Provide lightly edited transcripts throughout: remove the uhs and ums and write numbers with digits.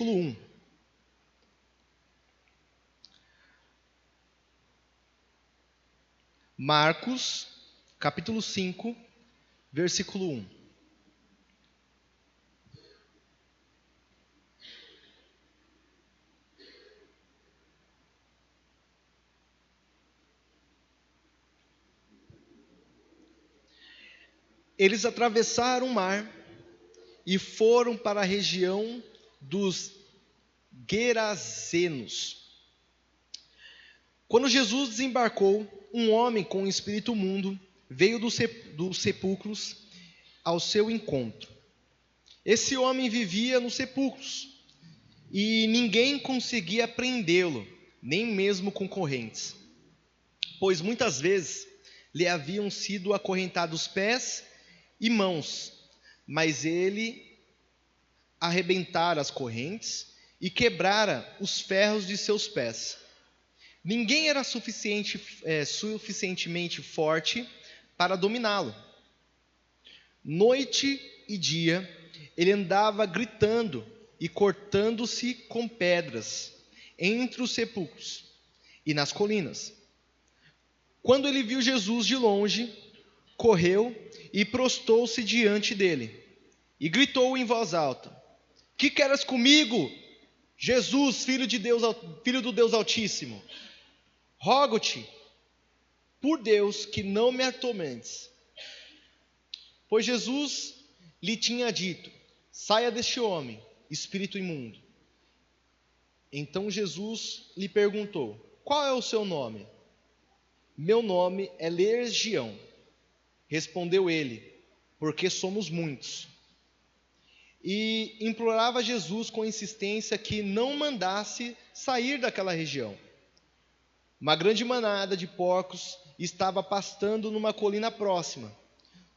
1. Marcos, capítulo 5, versículo 1. Eles atravessaram o mar e foram para a região dos Gerazenos. Quando Jesus desembarcou, um homem com um espírito imundo veio dos sepulcros ao seu encontro. Esse homem vivia nos sepulcros e ninguém conseguia prendê-lo, nem mesmo com correntes, pois muitas vezes lhe haviam sido acorrentados pés e mãos, mas ele arrebentara as correntes e quebrara os ferros de seus pés. Ninguém era suficientemente forte para dominá-lo. Noite e dia, ele andava gritando e cortando-se com pedras entre os sepulcros e nas colinas. Quando ele viu Jesus de longe, correu e prostou-se diante dele e gritou em voz alta: "Que queres comigo, Jesus, filho do Deus Altíssimo? Rogo-te, por Deus, que não me atormentes." Pois Jesus lhe tinha dito: "Saia deste homem, espírito imundo." Então Jesus lhe perguntou: "Qual é o seu nome?" "Meu nome é Legião," respondeu ele, "porque somos muitos." E implorava Jesus com insistência que não mandasse sair daquela região. Uma grande manada de porcos estava pastando numa colina próxima.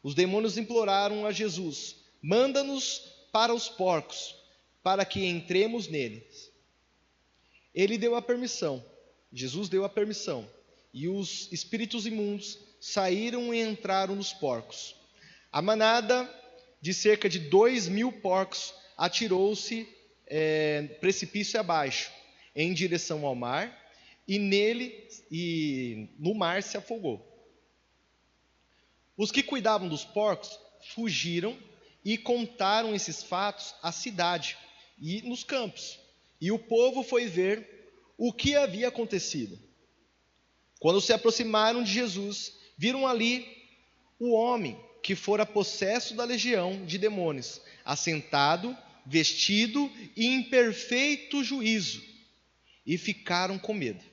Os demônios imploraram a Jesus: "Manda-nos para os porcos, para que entremos neles." Ele deu a permissão. Jesus deu a permissão. E os espíritos imundos saíram e entraram nos porcos. A manada de cerca de 2.000 porcos atirou-se precipício abaixo, em direção ao mar, e no mar se afogou. Os que cuidavam dos porcos fugiram e contaram esses fatos à cidade e nos campos. E o povo foi ver o que havia acontecido. Quando se aproximaram de Jesus, viram ali o homem que fora possesso da legião de demônios, assentado, vestido e em perfeito juízo, e ficaram com medo.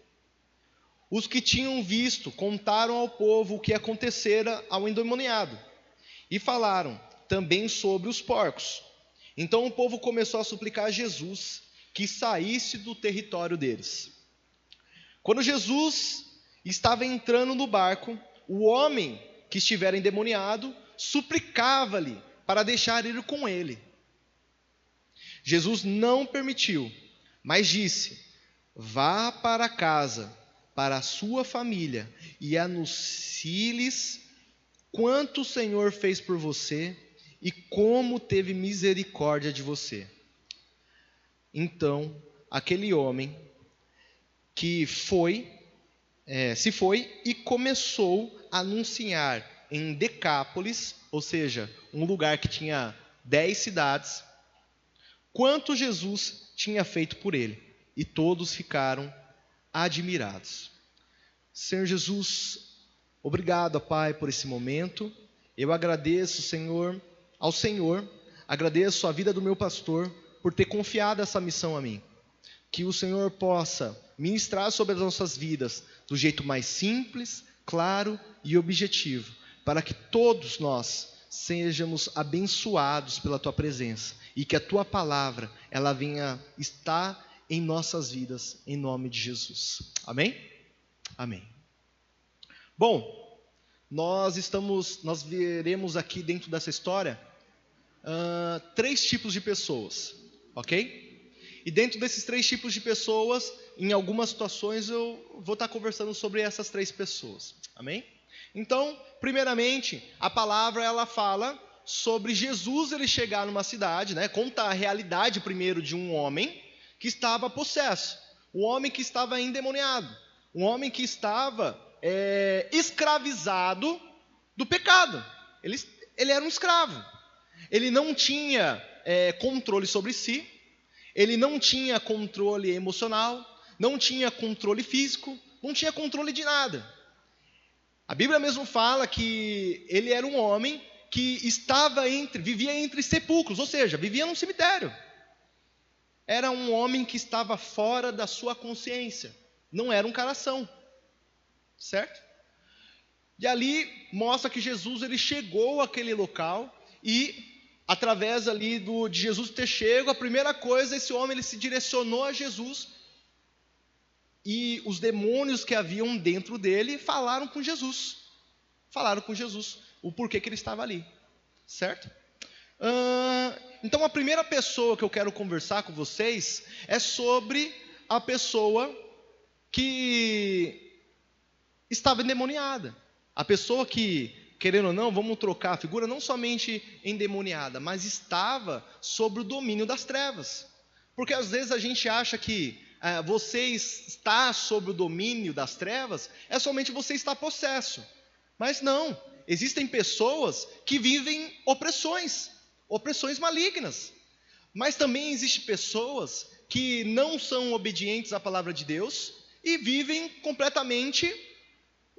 Os que tinham visto contaram ao povo o que acontecera ao endemoniado, e falaram também sobre os porcos. Então o povo começou a suplicar a Jesus que saísse do território deles. Quando Jesus estava entrando no barco, o homem que estivera endemoniado suplicava-lhe para deixar ir com ele. Jesus não permitiu, mas disse: "Vá para casa, para a sua família, e anuncie-lhes quanto o Senhor fez por você e como teve misericórdia de você." Então, aquele homem que se foi e começou a anunciar em Decápolis, ou seja, um lugar que tinha 10 cidades, quanto Jesus tinha feito por ele, e todos ficaram admirados. Senhor Jesus, obrigado, Pai, por esse momento. Eu agradeço, Senhor, ao Senhor, agradeço a vida do meu pastor por ter confiado essa missão a mim. Que o Senhor possa ministrar sobre as nossas vidas do jeito mais simples, claro e objetivo, para que todos nós sejamos abençoados pela Tua presença e que a Tua palavra ela venha estar em nossas vidas, em nome de Jesus. Amém? Amém. Bom, nós veremos aqui dentro dessa história 3 tipos de pessoas, ok? E dentro desses 3 tipos de pessoas, em algumas situações eu vou estar conversando sobre essas 3 pessoas, amém? Então, primeiramente, a palavra ela fala sobre Jesus ele chegar numa cidade, né? Conta a realidade primeiro de um homem que estava possesso, um homem que estava endemoniado, um homem que estava escravizado do pecado. Ele era um escravo. Ele não tinha controle sobre si, ele não tinha controle emocional, não tinha controle físico, não tinha controle de nada. A Bíblia mesmo fala que ele era um homem que vivia entre sepulcros, ou seja, vivia num cemitério. Era um homem que estava fora da sua consciência, não era um cara são, certo? E ali mostra que Jesus ele chegou àquele local e através ali de Jesus ter chego, a primeira coisa, esse homem ele se direcionou a Jesus e os demônios que haviam dentro dele falaram com Jesus, o porquê que ele estava ali, certo? Então a primeira pessoa que eu quero conversar com vocês é sobre a pessoa que estava endemoniada, a pessoa que, querendo ou não, vamos trocar a figura, não somente endemoniada, mas estava sob o domínio das trevas. Porque às vezes a gente acha que você está sob o domínio das trevas, é somente você estar possesso. Mas não, existem pessoas que vivem opressões malignas. Mas também existem pessoas que não são obedientes à palavra de Deus e vivem completamente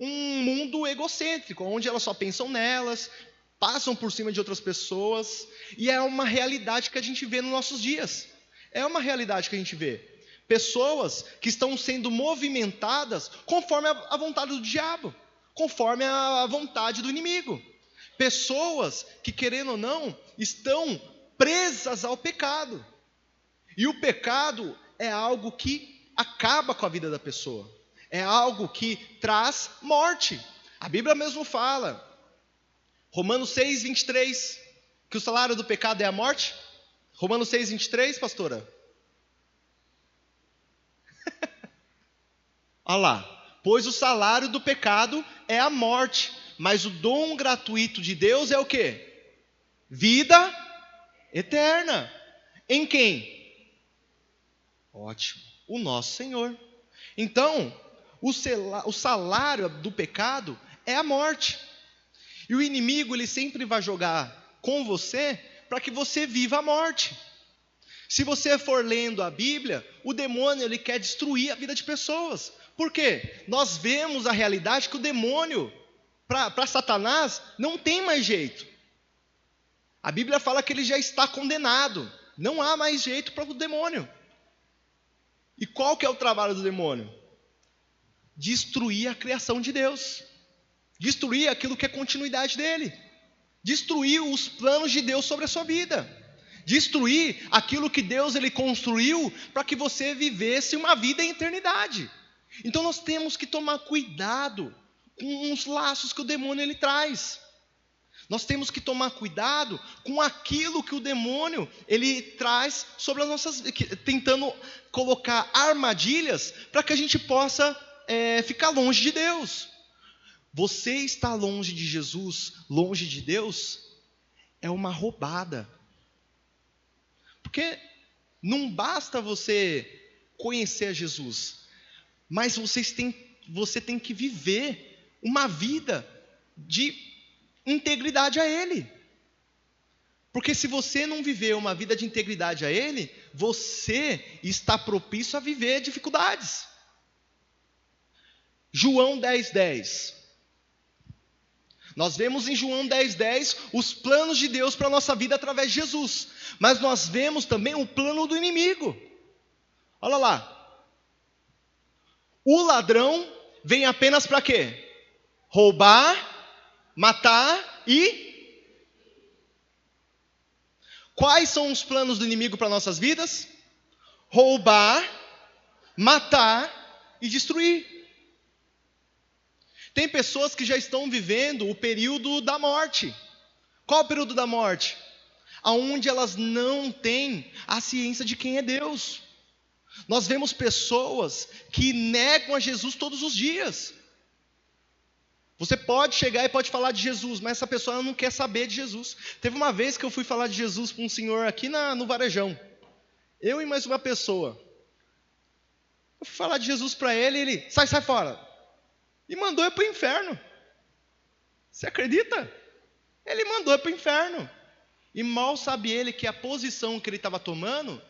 um mundo egocêntrico, onde elas só pensam nelas, passam por cima de outras pessoas, e é uma realidade que a gente vê nos nossos dias. É uma realidade que a gente vê. Pessoas que estão sendo movimentadas conforme a vontade do diabo, conforme a vontade do inimigo. Pessoas que, querendo ou não, estão presas ao pecado. E o pecado é algo que acaba com a vida da pessoa. É algo que traz morte. A Bíblia mesmo fala, Romanos 6, 23, que o salário do pecado é a morte. Romanos 6, 23, pastora. Olha lá. Pois o salário do pecado é a morte, mas o dom gratuito de Deus é o quê? Vida eterna. Em quem? Ótimo. O nosso Senhor. Então, o salário do pecado é a morte. E o inimigo ele sempre vai jogar com você para que você viva a morte. Se você for lendo a Bíblia, o demônio ele quer destruir a vida de pessoas. Por quê? Nós vemos a realidade que o demônio, para Satanás, não tem mais jeito. A Bíblia fala que ele já está condenado. Não há mais jeito para o demônio. E qual que é o trabalho do demônio? Destruir a criação de Deus. Destruir aquilo que é continuidade dele. Destruir os planos de Deus sobre a sua vida. Destruir aquilo que Deus ele construiu para que você vivesse uma vida em eternidade. Então nós temos que tomar cuidado com os laços que o demônio ele traz. Nós temos que tomar cuidado com aquilo que o demônio ele traz sobre as nossas vidas, tentando colocar armadilhas para que a gente possa ficar longe de Deus. Você estar longe de Jesus, longe de Deus, é uma roubada. Porque não basta você conhecer a Jesus, mas você tem que viver uma vida de integridade a Ele. Porque se você não viver uma vida de integridade a Ele, você está propício a viver dificuldades. João 10:10. Nós vemos em João 10:10 os planos de Deus para a nossa vida através de Jesus. Mas nós vemos também o plano do inimigo. Olha lá. O ladrão vem apenas para quê? Roubar, matar e... Quais são os planos do inimigo para nossas vidas? Roubar, matar e destruir. Tem pessoas que já estão vivendo o período da morte. Qual é o período da morte? Onde elas não têm a ciência de quem é Deus. Nós vemos pessoas que negam a Jesus todos os dias. Você pode chegar e pode falar de Jesus, mas essa pessoa não quer saber de Jesus. Teve uma vez que eu fui falar de Jesus para um senhor aqui no Varejão. Eu e mais uma pessoa. Eu fui falar de Jesus para ele e ele, sai fora. E mandou eu para o inferno. Você acredita? Ele mandou eu para o inferno. E mal sabe ele que a posição que ele estava tomando,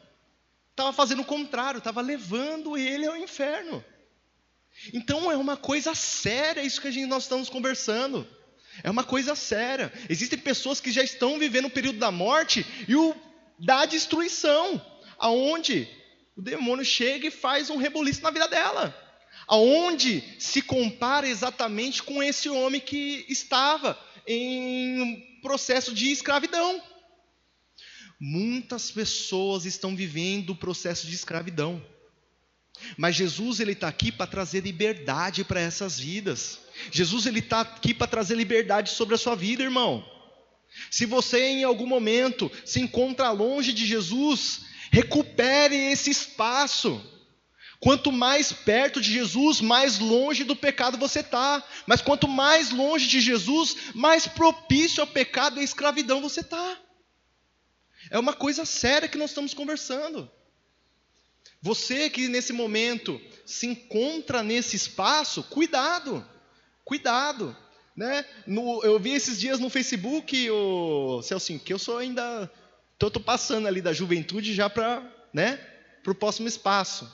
estava fazendo o contrário, estava levando ele ao inferno. Então é uma coisa séria isso que nós estamos conversando. É uma coisa séria. Existem pessoas que já estão vivendo o período da morte e o da destruição, aonde o demônio chega e faz um reboliço na vida dela, aonde se compara exatamente com esse homem que estava em um processo de escravidão. Muitas pessoas estão vivendo o processo de escravidão. Mas Jesus, ele está aqui para trazer liberdade para essas vidas. Jesus, ele está aqui para trazer liberdade sobre a sua vida, irmão. Se você em algum momento se encontra longe de Jesus, recupere esse espaço. Quanto mais perto de Jesus, mais longe do pecado você está. Mas quanto mais longe de Jesus, mais propício ao pecado e à escravidão você está. É uma coisa séria que nós estamos conversando. Você que nesse momento se encontra nesse espaço, cuidado, né? Eu vi esses dias no Facebook, Celcinho, que eu sou ainda, estou passando ali da juventude já para, né, para o próximo espaço.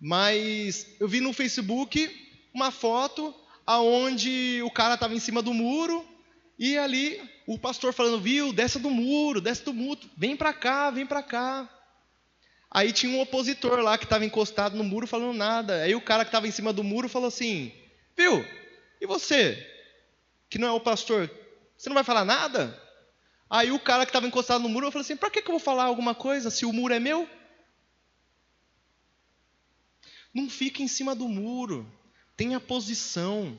Mas eu vi no Facebook uma foto aonde o cara estava em cima do muro e ali o pastor falando, viu, desce do muro, vem para cá. Aí tinha um opositor lá que estava encostado no muro falando nada. Aí o cara que estava em cima do muro falou assim, viu, e você, que não é o pastor, você não vai falar nada? Aí o cara que estava encostado no muro falou assim, para que eu vou falar alguma coisa se o muro é meu? Não fique em cima do muro, tenha posição.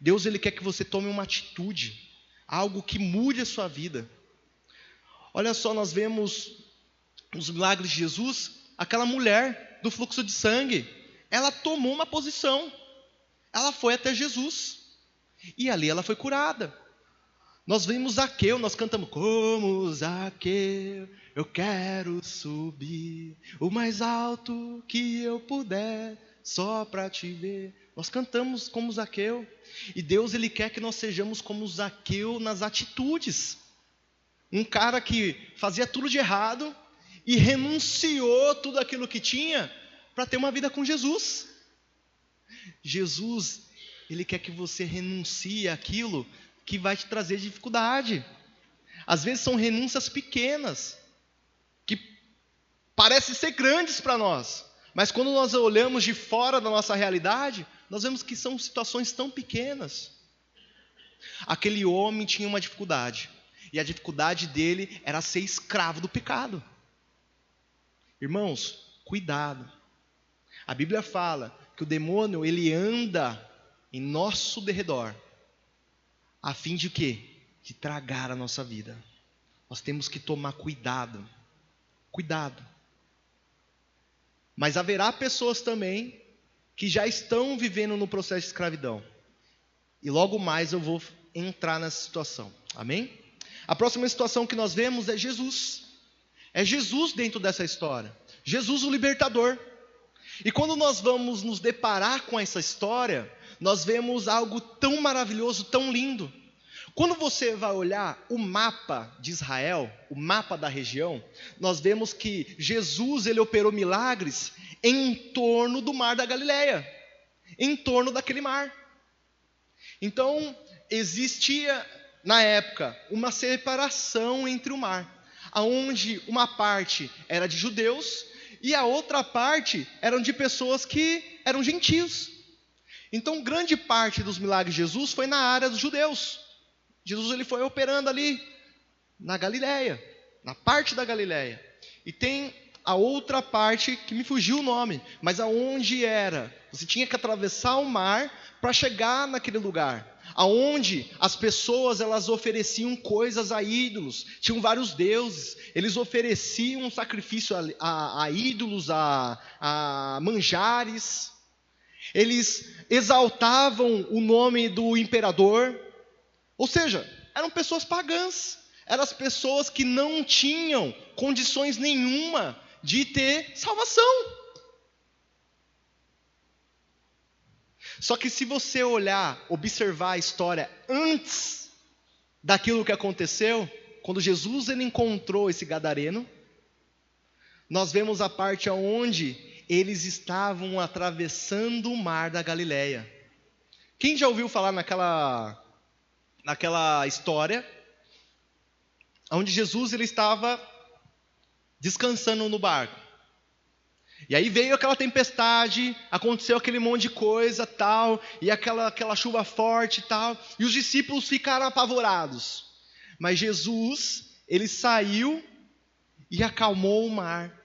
Deus, ele quer que você tome uma atitude, algo que mude a sua vida. Olha só, nós vemos os milagres de Jesus, aquela mulher do fluxo de sangue, ela tomou uma posição, ela foi até Jesus, e ali ela foi curada. Nós vimos Zaqueu, nós cantamos, como Zaqueu, eu quero subir, o mais alto que eu puder, só para te ver. Nós cantamos como Zaqueu, e Deus, ele quer que nós sejamos como Zaqueu nas atitudes. Um cara que fazia tudo de errado e renunciou tudo aquilo que tinha para ter uma vida com Jesus. Jesus, ele quer que você renuncie àquilo que vai te trazer dificuldade. Às vezes são renúncias pequenas, que parecem ser grandes para nós, mas quando nós olhamos de fora da nossa realidade, nós vemos que são situações tão pequenas. Aquele homem tinha uma dificuldade. E a dificuldade dele era ser escravo do pecado. Irmãos, cuidado. A Bíblia fala que o demônio, ele anda em nosso derredor, a fim de quê? De tragar a nossa vida. Nós temos que tomar cuidado. Mas haverá pessoas também que já estão vivendo no processo de escravidão. E logo mais eu vou entrar nessa situação. Amém? A próxima situação que nós vemos é Jesus. É Jesus dentro dessa história. Jesus o libertador. E quando nós vamos nos deparar com essa história, nós vemos algo tão maravilhoso, tão lindo. Quando você vai olhar o mapa de Israel, o mapa da região, nós vemos que Jesus, ele operou milagres em torno do mar da Galileia, em torno daquele mar. Então, existia na época uma separação entre o mar, aonde uma parte era de judeus e a outra parte eram de pessoas que eram gentios. Então, grande parte dos milagres de Jesus foi na área dos judeus. Jesus, ele foi operando ali na Galileia, na parte da Galileia. E tem a outra parte que me fugiu o nome, mas aonde era? Você tinha que atravessar o mar para chegar naquele lugar, aonde as pessoas, elas ofereciam coisas a ídolos. Tinham vários deuses, eles ofereciam um sacrifício a ídolos, a manjares. Eles exaltavam o nome do imperador, ou seja, eram pessoas pagãs, eram as pessoas que não tinham condições nenhuma de ter salvação. Só que se você olhar, observar a história antes daquilo que aconteceu, quando Jesus ele encontrou esse gadareno, nós vemos a parte onde eles estavam atravessando o mar da Galileia. Quem já ouviu falar naquela história, onde Jesus ele estava descansando no barco? E aí veio aquela tempestade, aconteceu aquele monte de coisa, tal, e aquela chuva forte, tal, e os discípulos ficaram apavorados. Mas Jesus, ele saiu e acalmou o mar.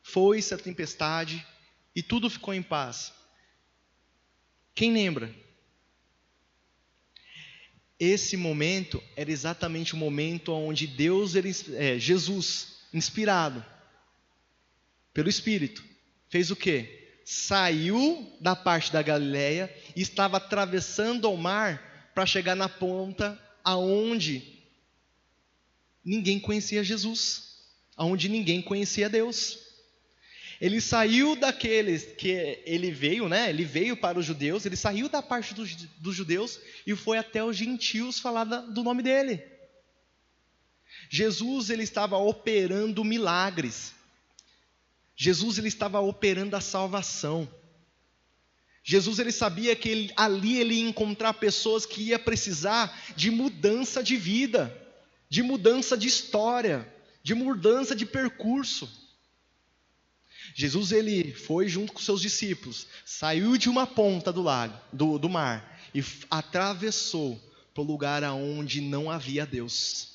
Foi-se a tempestade e tudo ficou em paz. Quem lembra? Esse momento era exatamente o momento onde Jesus, inspirado pelo Espírito, fez o quê? Saiu da parte da Galileia e estava atravessando o mar para chegar na ponta aonde ninguém conhecia Jesus, aonde ninguém conhecia Deus. Ele saiu daqueles que ele veio, né? Ele veio para os judeus, ele saiu da parte dos judeus e foi até os gentios falar do nome dele. Jesus ele estava operando milagres. Jesus ele estava operando a salvação. Jesus ele sabia que ali ele ia encontrar pessoas que ia precisar de mudança de vida, de mudança de história, de mudança de percurso. Jesus ele foi junto com seus discípulos, saiu de uma ponta do mar e atravessou para o lugar aonde não havia Deus.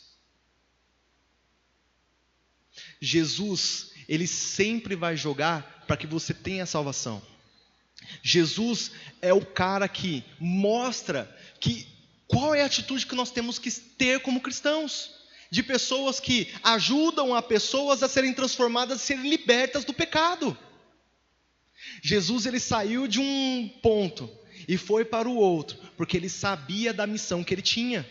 Jesus, ele sempre vai jogar para que você tenha salvação. Jesus é o cara que mostra qual é a atitude que nós temos que ter como cristãos. De pessoas que ajudam a pessoas a serem transformadas, a serem libertas do pecado. Jesus ele saiu de um ponto e foi para o outro, porque ele sabia da missão que ele tinha.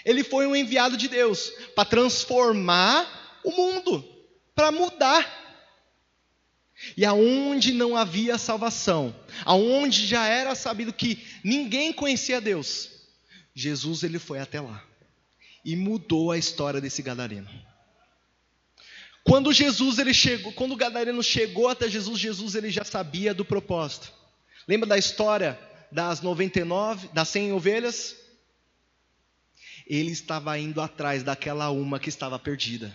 Ele foi um enviado de Deus para transformar o mundo, para mudar. E aonde não havia salvação, aonde já era sabido que ninguém conhecia Deus, Jesus ele foi até lá e mudou a história desse gadareno. Quando o gadareno chegou até Jesus, Jesus ele já sabia do propósito. Lembra da história das 99, das 100 ovelhas? Ele estava indo atrás daquela uma que estava perdida.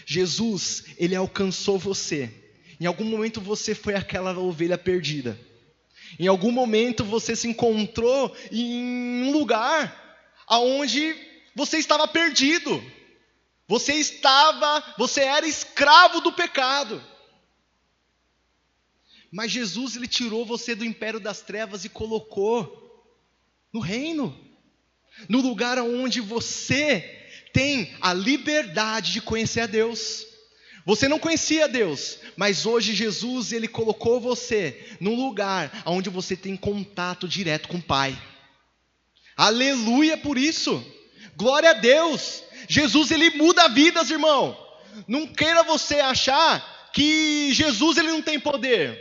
Jesus, ele alcançou você. Em algum momento você foi aquela ovelha perdida. Em algum momento você se encontrou em um lugar aonde você estava perdido. Você era escravo do pecado. Mas Jesus ele tirou você do império das trevas e colocou no reino, no lugar onde você tem a liberdade de conhecer a Deus. Você não conhecia Deus, mas hoje Jesus ele colocou você num lugar onde você tem contato direto com o Pai. Aleluia por isso. Glória a Deus. Jesus ele muda vidas, irmão. Não queira você achar que Jesus ele não tem poder.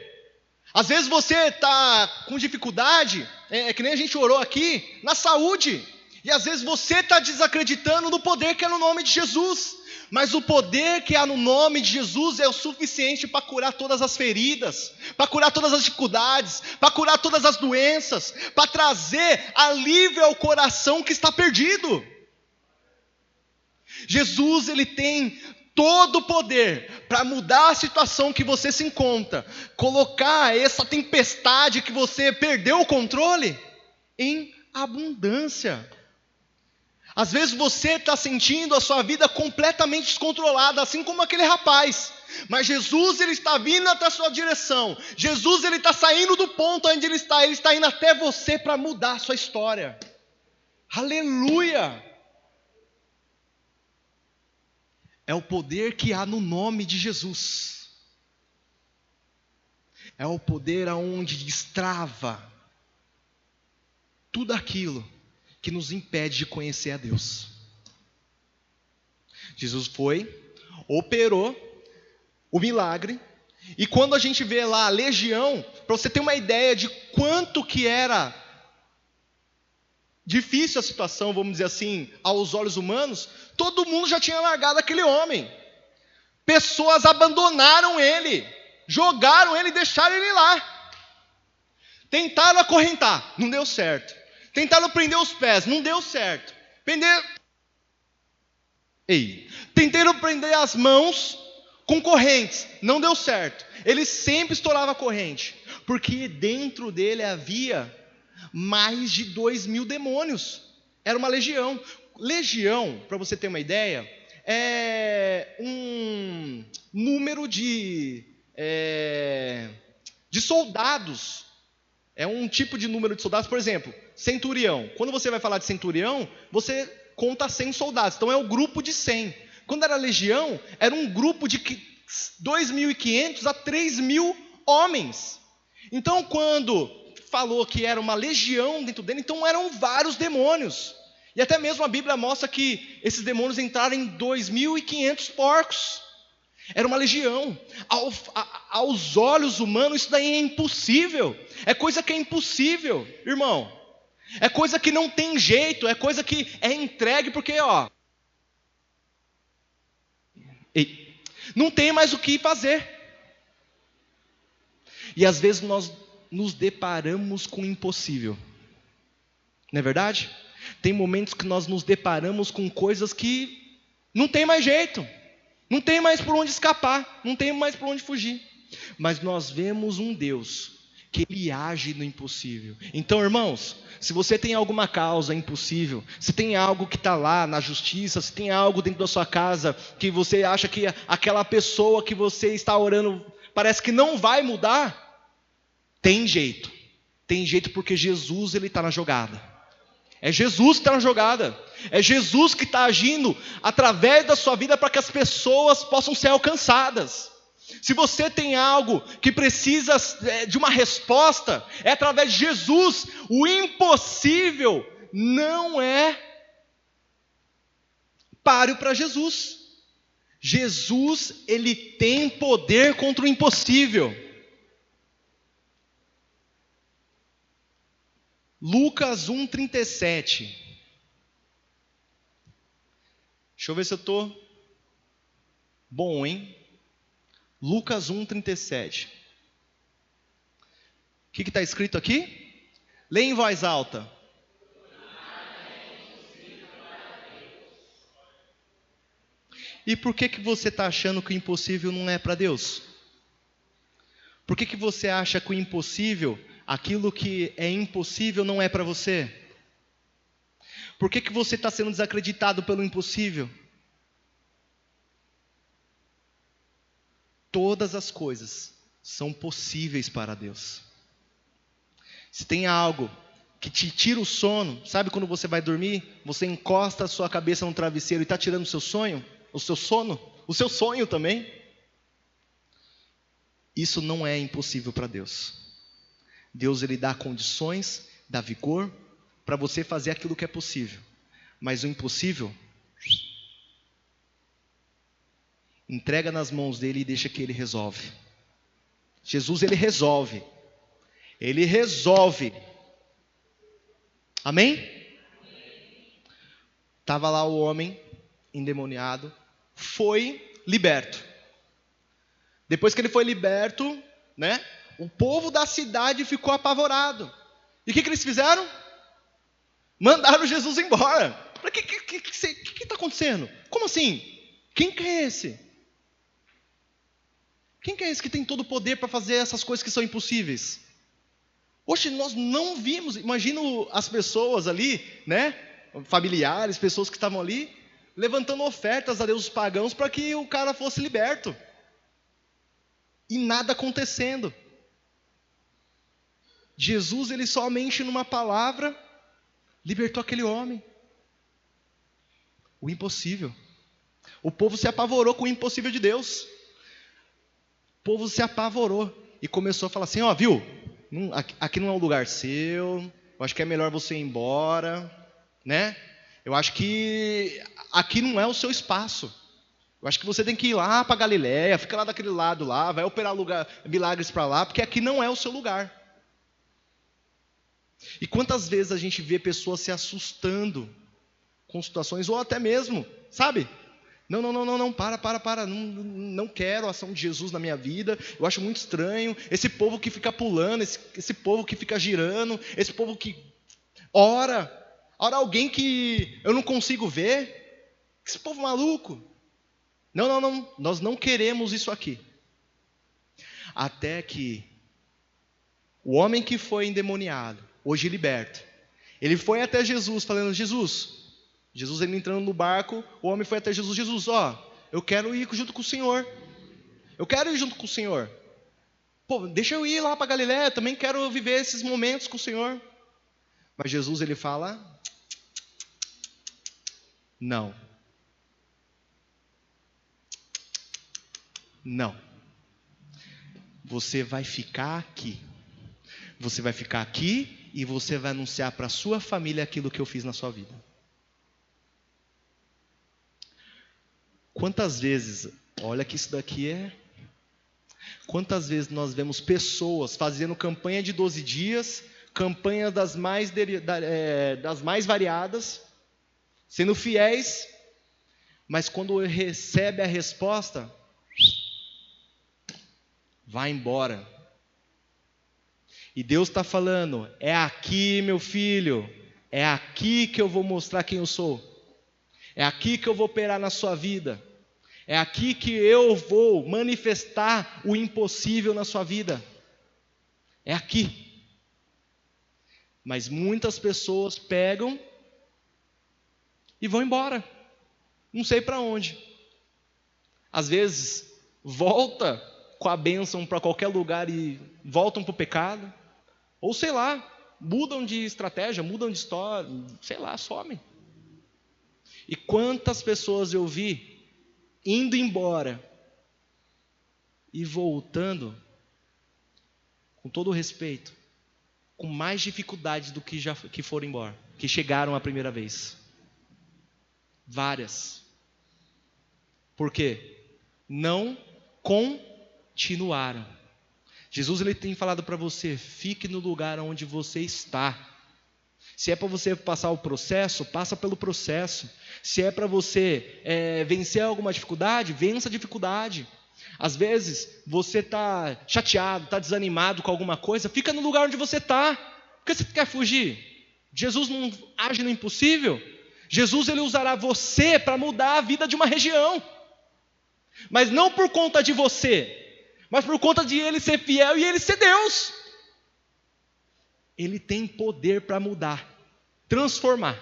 Às vezes você está com dificuldade, que nem a gente orou aqui, na saúde. E às vezes você está desacreditando no poder que é no nome de Jesus. Mas o poder que há no nome de Jesus é o suficiente para curar todas as feridas, para curar todas as dificuldades, para curar todas as doenças, para trazer alívio ao coração que está perdido. Jesus ele tem todo o poder para mudar a situação que você se encontra, colocar essa tempestade que você perdeu o controle em abundância. Às vezes você está sentindo a sua vida completamente descontrolada, assim como aquele rapaz. Mas Jesus ele está vindo até a sua direção. Jesus ele está saindo do ponto onde ele está indo até você para mudar a sua história. Aleluia! É o poder que há no nome de Jesus. É o poder aonde destrava tudo aquilo que nos impede de conhecer a Deus. Jesus foi, operou o milagre, e quando a gente vê lá a legião, para você ter uma ideia de quanto que era difícil a situação, vamos dizer assim, aos olhos humanos, todo mundo já tinha largado aquele homem. Pessoas abandonaram ele, jogaram ele e deixaram ele lá. Tentaram acorrentar, não deu certo. Tentaram prender os pés, não deu certo. Tentaram prender as mãos com correntes, não deu certo. Ele sempre estourava a corrente, porque dentro dele havia mais de 2.000 demônios. Era uma legião. Legião, para você ter uma ideia, é um número de soldados. É um tipo de número de soldados. Por exemplo, centurião. Quando você vai falar de centurião, você conta 100 soldados. Então é o grupo de 100. Quando era legião, era um grupo de 2.500 a 3.000 homens. Então quando falou que era uma legião dentro dele, então eram vários demônios. E até mesmo a Bíblia mostra que esses demônios entraram em 2.500 porcos. Era uma legião. Aos olhos humanos isso daí é impossível. É coisa que é impossível, irmão. É coisa que não tem jeito. É coisa que é entregue porque, não tem mais o que fazer. E às vezes nós nos deparamos com o impossível. Não é verdade? Tem momentos que nós nos deparamos com coisas que não tem mais jeito. Não tem mais por onde escapar. Não tem mais por onde fugir. Mas nós vemos um Deus que Ele age no impossível. Então, irmãos, se você tem alguma causa impossível, se tem algo que está lá na justiça, se tem algo dentro da sua casa que você acha que aquela pessoa que você está orando parece que não vai mudar, tem jeito. Tem jeito porque Jesus, Ele está na jogada. É Jesus que está na jogada. É Jesus que está agindo através da sua vida para que as pessoas possam ser alcançadas. Se você tem algo que precisa de uma resposta, é através de Jesus. O impossível não é páreo para Jesus. Jesus, Ele tem poder contra o impossível. Lucas 1,37. Deixa eu ver se eu estou bom, hein? Lucas 1,37. O que está escrito aqui? Leia em voz alta. E por que você está achando que o impossível não é para Deus? Por que você acha que o impossível, aquilo que é impossível, não é para você? Por que você está sendo desacreditado pelo impossível? Todas as coisas são possíveis para Deus. Se tem algo que te tira o sono, sabe quando você vai dormir, você encosta a sua cabeça no travesseiro e está tirando o seu sonho, o seu sono, o seu sonho também? Isso não é impossível para Deus. Deus, Ele dá condições, dá vigor para você fazer aquilo que é possível. Mas o impossível, entrega nas mãos dele e deixa que ele resolve. Jesus, ele resolve. Ele resolve. Amém? Estava lá o homem endemoniado, foi liberto. Depois que ele foi liberto, né, o povo da cidade ficou apavorado. E o que eles fizeram? Mandaram Jesus embora. O que está acontecendo? Como assim? Quem que é esse? Quem que é esse que tem todo o poder para fazer essas coisas que são impossíveis? Oxe, nós não vimos. Imagina as pessoas ali, né? Familiares, pessoas que estavam ali, levantando ofertas a deuses pagãos para que o cara fosse liberto. E nada acontecendo. Jesus, ele somente numa palavra, libertou aquele homem. O impossível. O povo se apavorou com o impossível de Deus. O povo se apavorou. e começou a falar assim, ó, viu, aqui não é o lugar seu, eu acho que é melhor você ir embora, né? Eu acho que aqui não é o seu espaço. Eu acho que você tem que ir lá para Galiléia, fica lá daquele lado lá, vai operar milagres para lá, porque aqui não é o seu lugar. E quantas vezes a gente vê pessoas se assustando com situações, ou até mesmo, sabe? Não, para, não quero a ação de Jesus na minha vida, eu acho muito estranho, esse povo que fica pulando, esse povo que fica girando, esse povo que ora alguém que eu não consigo ver, esse povo maluco. Não, nós não queremos isso aqui. Até que o homem que foi endemoniado, hoje liberto, ele foi até Jesus falando, Jesus ele entrando no barco, o homem foi até Jesus, eu quero ir junto com o Senhor. Eu quero ir junto com o Senhor. Pô, deixa eu ir lá para Galiléia, também quero viver esses momentos com o Senhor. Mas Jesus, ele fala, não. Você vai ficar aqui. Você vai ficar aqui e você vai anunciar para a sua família aquilo que eu fiz na sua vida. Quantas vezes, olha que isso daqui é... Quantas vezes nós vemos pessoas fazendo campanha de 12 dias, campanha das mais variadas, sendo fiéis, mas quando recebe a resposta, vai embora. E Deus está falando, é aqui, meu filho, é aqui que eu vou mostrar quem eu sou. É aqui que eu vou operar na sua vida. É aqui que eu vou manifestar o impossível na sua vida. É aqui. Mas muitas pessoas pegam e vão embora. Não sei para onde. Às vezes, volta com a bênção para qualquer lugar e voltam para o pecado. Ou sei lá, mudam de estratégia, mudam de história, sei lá, somem. E quantas pessoas eu vi indo embora e voltando, com todo o respeito, com mais dificuldades do que foram embora, que chegaram a primeira vez. Várias. Por quê? Não continuaram. Jesus, ele tem falado para você, fique no lugar onde você está. Se é para você passar o processo, passa pelo processo. Se é para você vencer alguma dificuldade, vença a dificuldade. Às vezes, você está chateado, está desanimado com alguma coisa, fica no lugar onde você está. Por que você quer fugir? Jesus não age no impossível. Jesus, ele usará você para mudar a vida de uma região. Mas não por conta de você, mas por conta de ele ser fiel e ele ser Deus. Ele tem poder para mudar, transformar.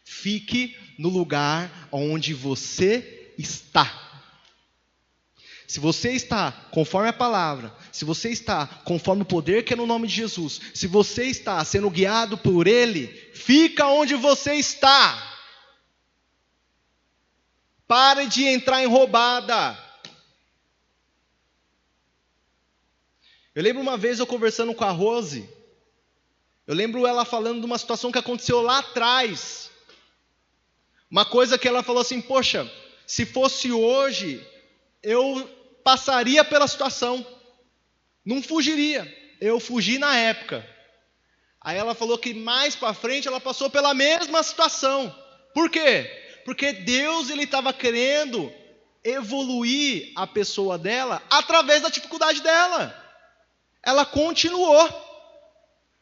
Fique no lugar onde você está. Se você está conforme a palavra, se você está conforme o poder que é no nome de Jesus, se você está sendo guiado por Ele, fica onde você está. Pare de entrar em roubada. Eu lembro uma vez eu conversando com a Rose, eu lembro ela falando de uma situação que aconteceu lá atrás. Uma coisa que ela falou assim, poxa, se fosse hoje, eu passaria pela situação, não fugiria, eu fugi na época. Aí ela falou que mais para frente ela passou pela mesma situação. Por quê? Porque Deus, ele estava querendo evoluir a pessoa dela através da dificuldade dela. Ela continuou.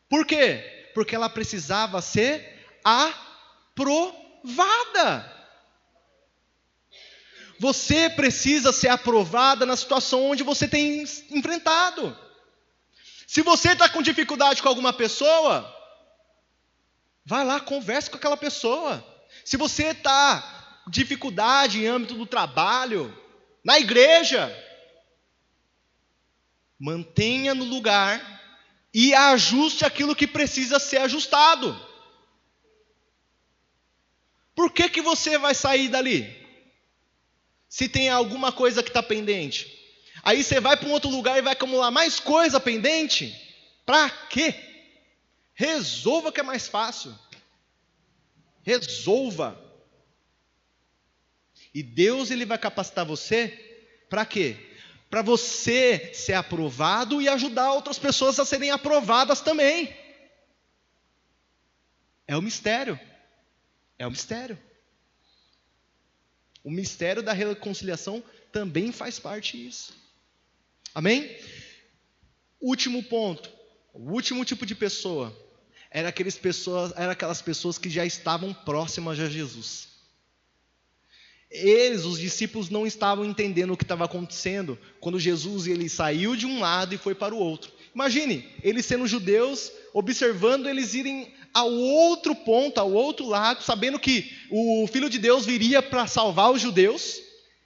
Por quê? Porque ela precisava ser aprovada. Você precisa ser aprovada na situação onde você tem enfrentado. Se você está com dificuldade com alguma pessoa, vai lá, converse com aquela pessoa. Se você está com dificuldade em âmbito do trabalho, na igreja, mantenha no lugar e ajuste aquilo que precisa ser ajustado. Por que que você vai sair dali? Se tem alguma coisa que está pendente. Aí você vai para um outro lugar e vai acumular mais coisa pendente. Para quê? Resolva que é mais fácil. Resolva. E Deus, Ele vai capacitar você para quê? Para você ser aprovado e ajudar outras pessoas a serem aprovadas também. É o mistério. É o mistério. O mistério da reconciliação também faz parte disso. Amém? Último ponto. O último tipo de pessoa era aquelas pessoas que já estavam próximas a Jesus. Eles, os discípulos, não estavam entendendo o que estava acontecendo quando Jesus ele saiu de um lado e foi para o outro. Imagine, eles sendo judeus, observando eles irem ao outro ponto, ao outro lado, sabendo que o Filho de Deus viria para salvar os judeus,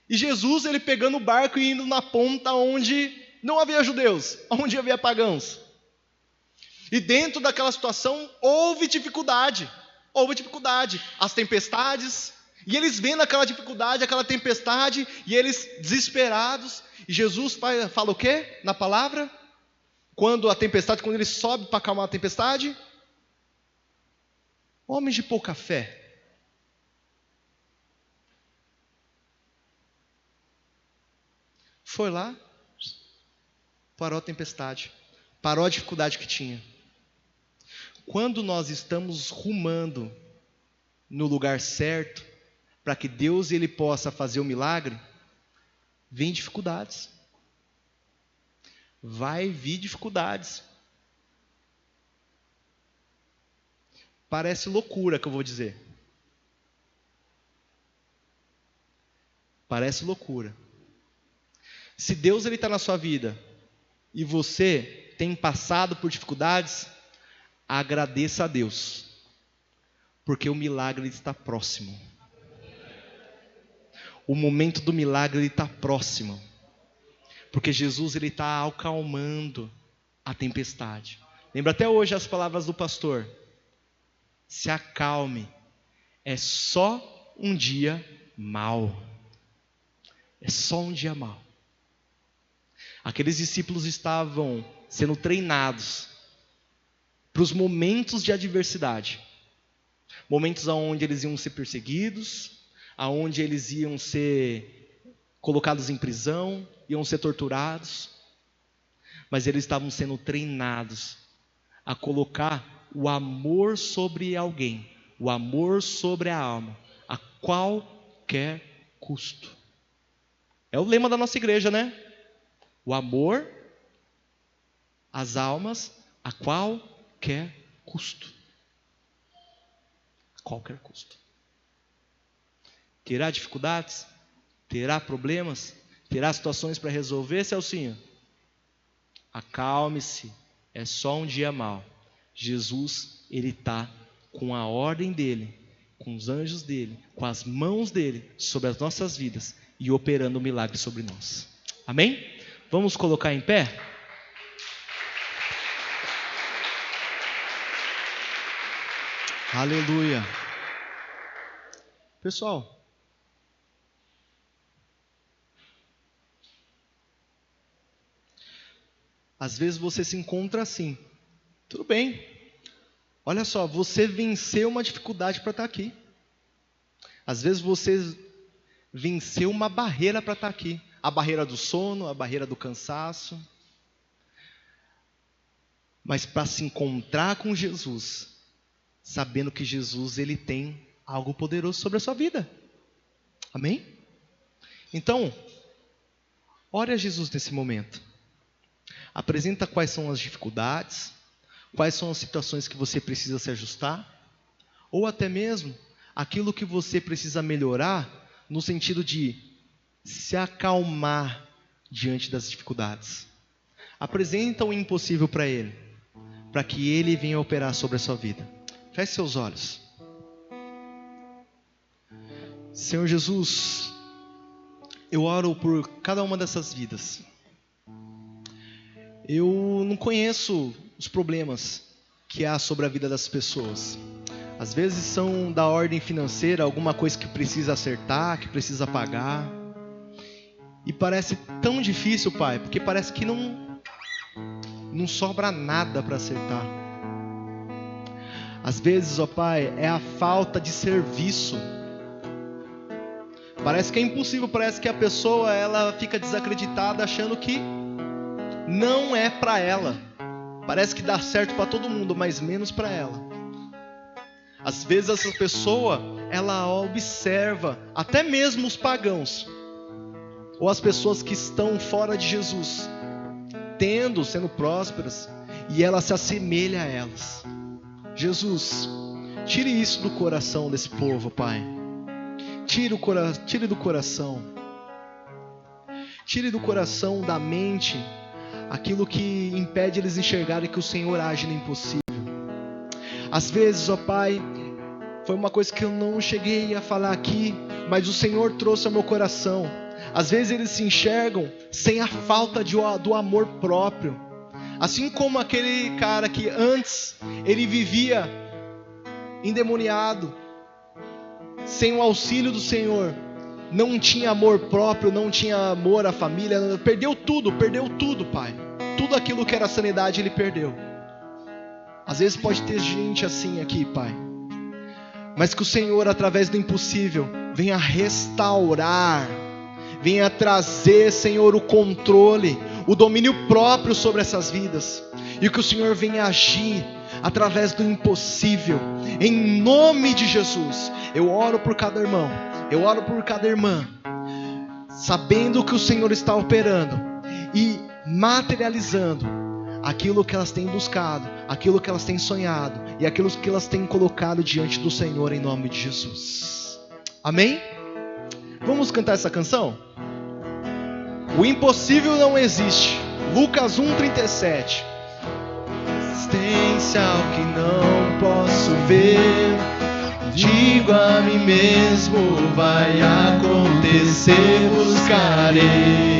e Jesus ele pegando o barco e indo na ponta onde não havia judeus, onde havia pagãos. E dentro daquela situação houve dificuldade, as tempestades. E eles vendo aquela dificuldade, aquela tempestade, e eles desesperados. E Jesus fala o quê na palavra? Quando ele sobe para acalmar a tempestade. Homens de pouca fé. Foi lá, parou a tempestade, parou a dificuldade que tinha. Quando nós estamos rumando no lugar certo, para que Deus ele possa fazer o milagre, vem dificuldades. Vai vir dificuldades. Parece loucura que eu vou dizer. Parece loucura. Se Deus ele está na sua vida e você tem passado por dificuldades, agradeça a Deus, porque o milagre está próximo. O momento do milagre está próximo, porque Jesus ele está acalmando a tempestade. Lembra até hoje as palavras do pastor: se acalme, é só um dia mau. É só um dia mau. Aqueles discípulos estavam sendo treinados para os momentos de adversidade, momentos onde eles iam ser perseguidos, aonde eles iam ser colocados em prisão, iam ser torturados, mas eles estavam sendo treinados a colocar o amor sobre alguém, o amor sobre a alma, a qualquer custo. É o lema da nossa igreja, né? O amor às almas a qualquer custo. A qualquer custo. Terá dificuldades? Terá problemas? Terá situações para resolver, Celcinho? Acalme-se, é só um dia mau. Jesus, ele está com a ordem dele, com os anjos dele, com as mãos dele sobre as nossas vidas e operando um milagre sobre nós. Amém? Vamos colocar em pé? Aleluia. Pessoal, às vezes você se encontra assim. Tudo bem. Olha só, você venceu uma dificuldade para estar aqui. Às vezes você venceu uma barreira para estar aqui. A barreira do sono, a barreira do cansaço. Mas para se encontrar com Jesus, sabendo que Jesus ele tem algo poderoso sobre a sua vida. Amém? Então, ore a Jesus nesse momento. Apresenta quais são as dificuldades, quais são as situações que você precisa se ajustar, ou até mesmo aquilo que você precisa melhorar, no sentido de se acalmar diante das dificuldades. Apresenta o impossível para Ele, para que Ele venha operar sobre a sua vida. Feche seus olhos. Senhor Jesus, eu oro por cada uma dessas vidas. Eu não conheço os problemas que há sobre a vida das pessoas. Às vezes são da ordem financeira, alguma coisa que precisa acertar, que precisa pagar. E parece tão difícil, Pai, porque parece que não sobra nada para acertar. Às vezes, ó Pai, é a falta de serviço. Parece que é impossível, parece que a pessoa ela fica desacreditada achando que não é para ela. Parece que dá certo para todo mundo, mas menos para ela. Às vezes essa pessoa, ela observa até mesmo os pagãos, ou as pessoas que estão fora de Jesus, sendo prósperas, e ela se assemelha a elas. Jesus, tire isso do coração desse povo, Pai. Tire do coração. Tire do coração, da mente, aquilo que impede eles enxergarem que o Senhor age no impossível. Às vezes, ó Pai, foi uma coisa que eu não cheguei a falar aqui, mas o Senhor trouxe ao meu coração. Às vezes eles se enxergam sem a falta do amor próprio. Assim como aquele cara que antes ele vivia endemoniado, sem o auxílio do Senhor, não tinha amor próprio, não tinha amor à família, perdeu tudo, Pai. Tudo aquilo que era sanidade ele perdeu. Às vezes pode ter gente assim aqui, Pai, mas que o Senhor, através do impossível, venha restaurar, venha trazer, Senhor, o controle, o domínio próprio sobre essas vidas, e que o Senhor venha agir através do impossível, em nome de Jesus. Eu oro por cada irmão, eu oro por cada irmã, sabendo que o Senhor está operando e materializando aquilo que elas têm buscado, aquilo que elas têm sonhado e aquilo que elas têm colocado diante do Senhor, em nome de Jesus. Amém? Vamos cantar essa canção? O impossível não existe. Lucas 1:37. Existência ao que não posso ver, digo a mim mesmo, vai acontecer, buscarei.